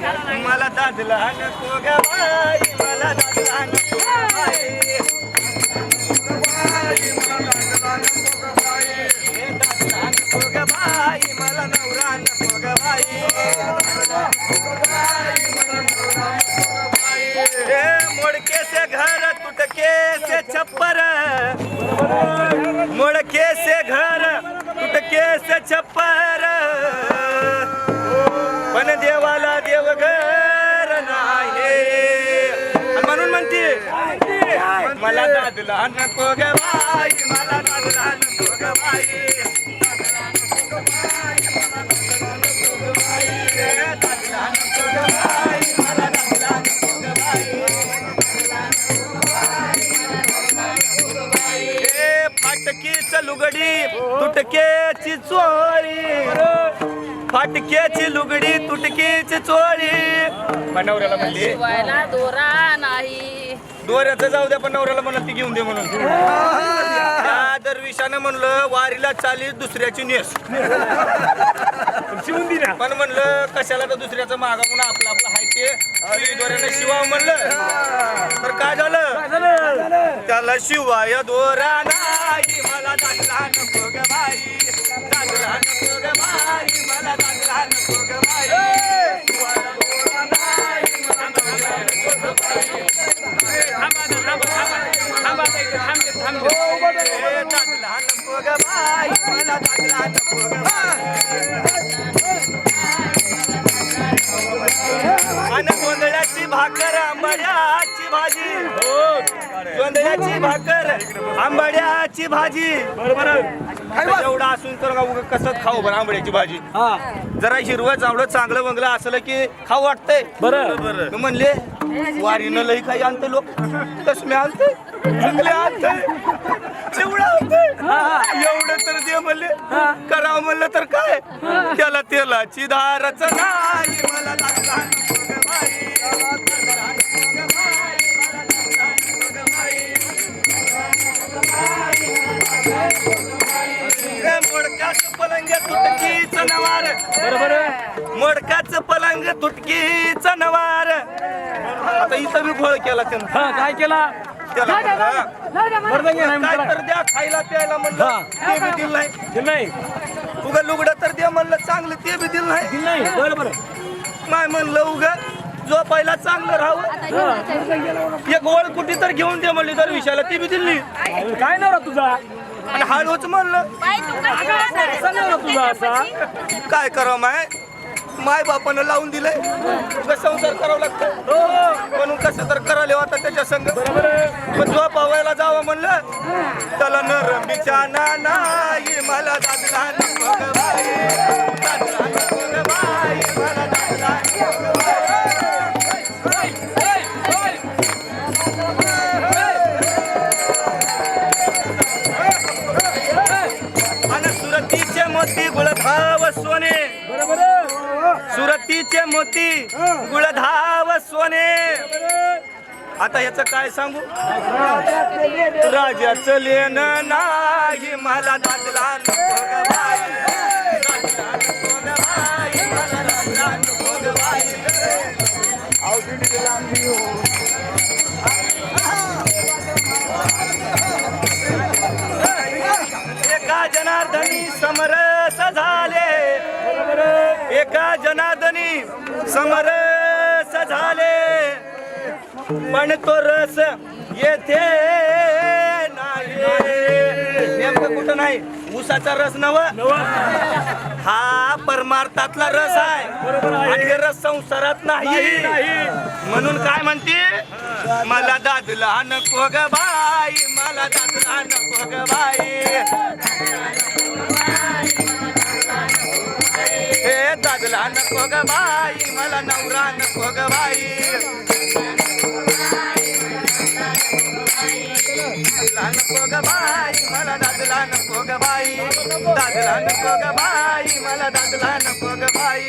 मला दादला नको ग बाई, मला दादला नको ग बाई. हे दादला नको ग बाई, मला नवरा नको ग बाई. हे मोडके से घर तुटके से छप्पर, मोडके से घर तुटके से छप्पर, पण देवाला देवघर नाही. म्हणून म्हणते मला दादला नको ग बाई, मला दादला नको ग बाई. दादला नको ग बाई, मला दादला नको ग बाई. फाटकीच लुगडी तुटकेची चोरी, फाटक्याची लुगडी तुटकीची चोरी. पण नवऱ्याला म्हणली शिवायला दोरा नाही. दोऱ्याचं जाऊ द्या, पण नवऱ्याला म्हणलं ती घेऊन दे म्हणून. त्या दरविशानं म्हणलं वारीला चाली दुसऱ्याची नेस, शिवून दिल्या. पण म्हणलं कशाला तर दुसऱ्याचं मागा म्हणून आपलं आपलं हाय ते दोऱ्यानं शिवावं म्हणलं. तर काय झालं, त्याला शिवाय दोरा नाही. मला दादला नको ग बाई, दादला नको ग बाई, मला दादला नको ग बाई. शिवायला दोरा नाही, मला दादला नको ग बाई. दादला नको ग बाई, मला दादला नको ग बाई. आणि गोंधळ्याची भाकर आंबाड्याची भाजी, गोंधळ्याची भाकर आंबाड्याची भाजी. बरोबर एवढं असून तर कसं खाऊ बरं आंबाड्याची भाजी. जरा हिरवं चावलं चांगलं बंगलं असलं की खाऊ वाटतंय. बरं म्हणले वारीनं लई काही आणते लोक, कसमे आणते, चुकले आणते, चिवडा आणते. एवढं तर दे म्हणले, करावं म्हणलं तर काय, त्याला तेलाची धारच नाही. मला दादला नको ग बाई, दादला नको ग बाई, मला दादला नको ग बाई. मोडकाच पलंग तुटकीच नवार, बरोबर मोडकाच पलंग तुटकीच नवार. आता इथं मी घोळ केला त्यानं. काय केला? त्याला काय तर द्या खायला प्यायला म्हणलं, ते बी दिलं नाही. नाही उगा लुगडं तर द्या म्हणलं चांगलं, ते बी दिलं नाही. नाही. बरोबर माय म्हणलं उगा झोपायला चांगलं राहावं, एक ओळ कुठे तर घेऊन दे म्हणली तर विषयाला, ती बी दिली. काय नवरा तुझा? आणि हळूच म्हणलं कसा नवरा तुझा असा? काय करावं माय बापानं लावून दिलंय, संसार करावं लागतं म्हणून कसं तर करायला आता त्याच्या संग. पण झोपावायला जावं म्हणलं, त्याला नरम बिचाना नाही. मला दादला नको ग बाई, दादला नको ग बाई, मला दादला नको ग बाई. आणि सुरतीचे मोती गुळधाव सोने, बरोबर सुरतीचे मोती गुळधाव सोने. आता याचं काय सांगू, राजाचं लेणं नाही. मला दादला नको ग बाई, दादला नको ग बाई, मला दादला नको ग बाई. एका जनार्दनी समरस झाले, एका जनार्दनी समरस झाले, पण तो रस येथे नाही. नेमकं कुठं नाही, ऊसाचा रस नव, हा परमार्थातला रस आहे. आणि हे रस संसारात नाही. म्हणून काय म्हणते, मला दादला नको ग बाई, मला दादला नको ग बाई. हे दादला नको ग बाई, मला नवरा नको ग बाई. दादला नको ग बाई, मला दादला नको ग बाई. दादला नको ग बाई, मला दादला नको ग बाई.